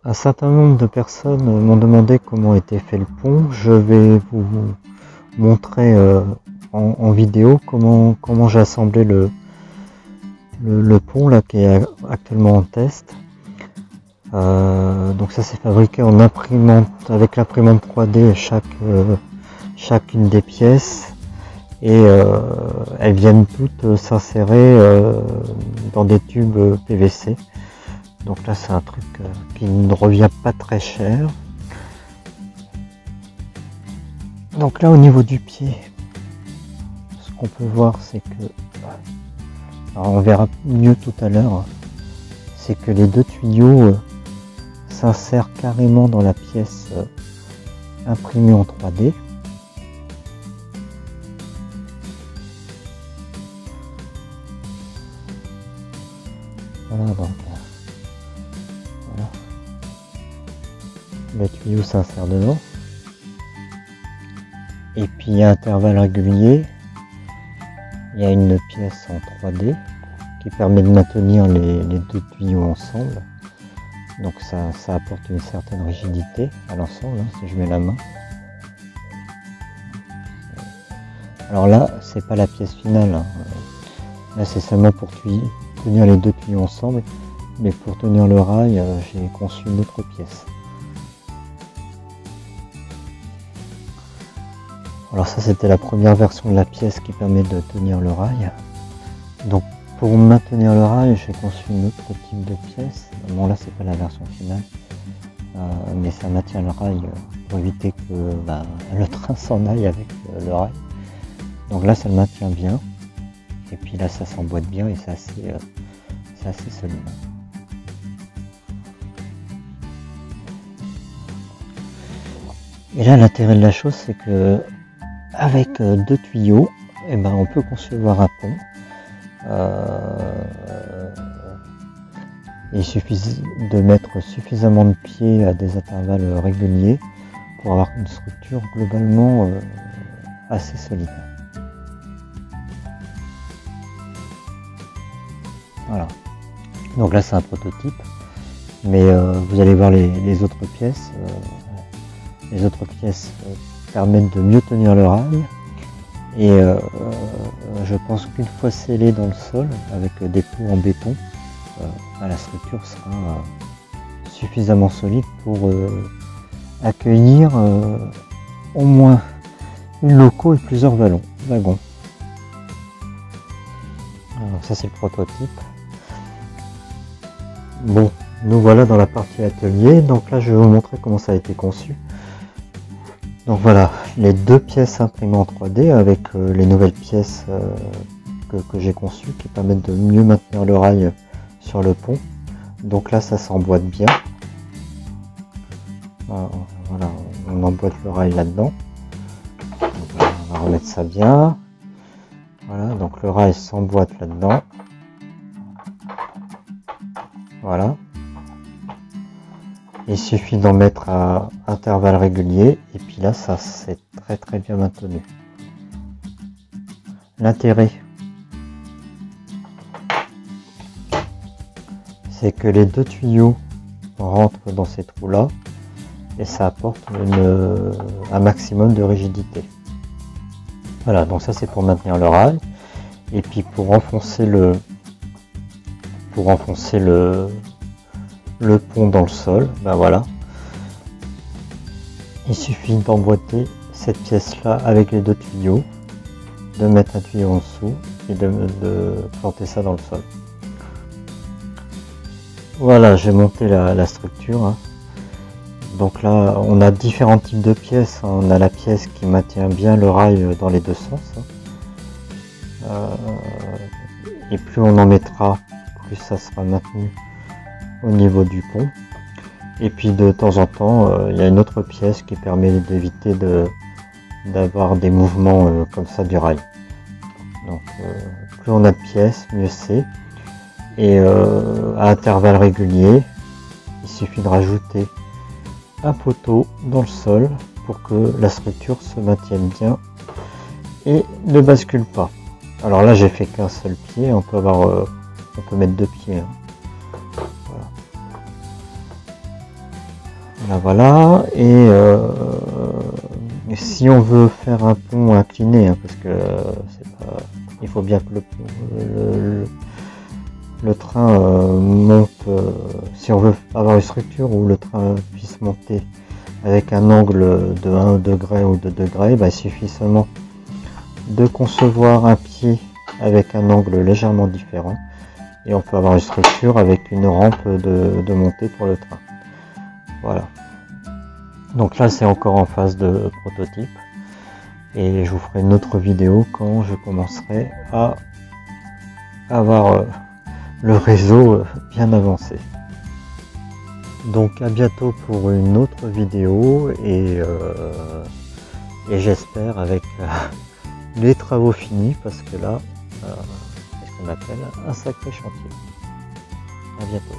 Un certain nombre de personnes m'ont demandé comment était fait le pont. Je vais vous montrer en vidéo comment j'ai assemblé le pont là qui est actuellement en test. Donc ça c'est fabriqué en imprimante avec l'imprimante 3D chacune des pièces et elles viennent toutes s'insérer dans des tubes PVC. Donc là c'est un truc qui ne revient pas très cher. Donc là au niveau du pied, ce qu'on peut voir c'est que, alors on verra mieux tout à l'heure, c'est que les deux tuyaux s'insèrent carrément dans la pièce imprimée en 3D. Voilà, donc voilà. Le tuyau s'insère dedans. Et puis à intervalles réguliers, il y a une pièce en 3D qui permet de maintenir les deux tuyaux ensemble. Donc ça apporte une certaine rigidité à l'ensemble, hein, si je mets la main. Alors là, c'est pas la pièce finale, hein. Là c'est seulement pour tenir les deux tuyaux ensemble, mais pour tenir le rail, j'ai conçu une autre pièce. Alors ça c'était la première version de la pièce qui permet de tenir le rail. Donc pour maintenir le rail, j'ai conçu une autre type de pièce. Bon là c'est pas la version finale, mais ça maintient le rail pour éviter que le train s'en aille avec le rail. Donc là ça le maintient bien. Et puis là ça s'emboîte bien et c'est assez solide. Et là l'intérêt de la chose c'est que avec deux tuyaux, on peut concevoir un pont. Il suffit de mettre suffisamment de pieds à des intervalles réguliers pour avoir une structure globalement assez solide. Voilà. Donc là c'est un prototype, mais vous allez voir les autres pièces. Les autres pièces permettent de mieux tenir le rail. Et je pense qu'une fois scellé dans le sol avec des pots en béton, la structure sera suffisamment solide pour accueillir au moins une loco et plusieurs wagons. Alors ça c'est le prototype. Bon, nous voilà dans la partie atelier. Donc là je vais vous montrer comment ça a été conçu. Donc voilà, les deux pièces imprimées en 3D avec les nouvelles pièces que j'ai conçues qui permettent de mieux maintenir le rail sur le pont. Donc là ça s'emboîte bien. Voilà, on emboîte le rail là-dedans. On va remettre ça bien. Voilà, donc le rail s'emboîte là-dedans. Voilà. Il suffit d'en mettre à intervalles réguliers et puis là ça c'est très bien maintenu. L'intérêt c'est que les deux tuyaux rentrent dans ces trous là et ça apporte un maximum de rigidité. Voilà, donc ça c'est pour maintenir le rail et puis pour enfoncer le pont dans le sol, voilà. Il suffit d'emboîter cette pièce là avec les deux tuyaux, de mettre un tuyau en dessous et de planter ça dans le sol. Voilà, j'ai monté la structure, hein. Donc là on a différents types de pièces, hein. On a la pièce qui maintient bien le rail dans les deux sens, hein. Et plus on en mettra, plus ça sera maintenu au niveau du pont. Et puis de temps en temps il y a une autre pièce qui permet d'éviter d'avoir des mouvements comme ça du rail. Donc plus on a de pièces, mieux c'est. Et à intervalles réguliers, il suffit de rajouter un poteau dans le sol pour que la structure se maintienne bien et ne bascule pas. Alors là j'ai fait qu'un seul pied, on peut mettre deux pieds, hein. Voilà. Voilà. Et si on veut faire un pont incliné, hein, parce que c'est pas, il faut bien que le train monte, si on veut avoir une structure où le train puisse monter avec un angle de 1 degré ou 2 degrés, il suffit seulement de concevoir un pied avec un angle légèrement différent et on peut avoir une structure avec une rampe de montée pour le train. Voilà. Donc là c'est encore en phase de prototype et je vous ferai une autre vidéo quand je commencerai à avoir le réseau bien avancé. Donc à bientôt pour une autre vidéo et j'espère avec les travaux finis parce que là c'est ce qu'on appelle un sacré chantier. À bientôt.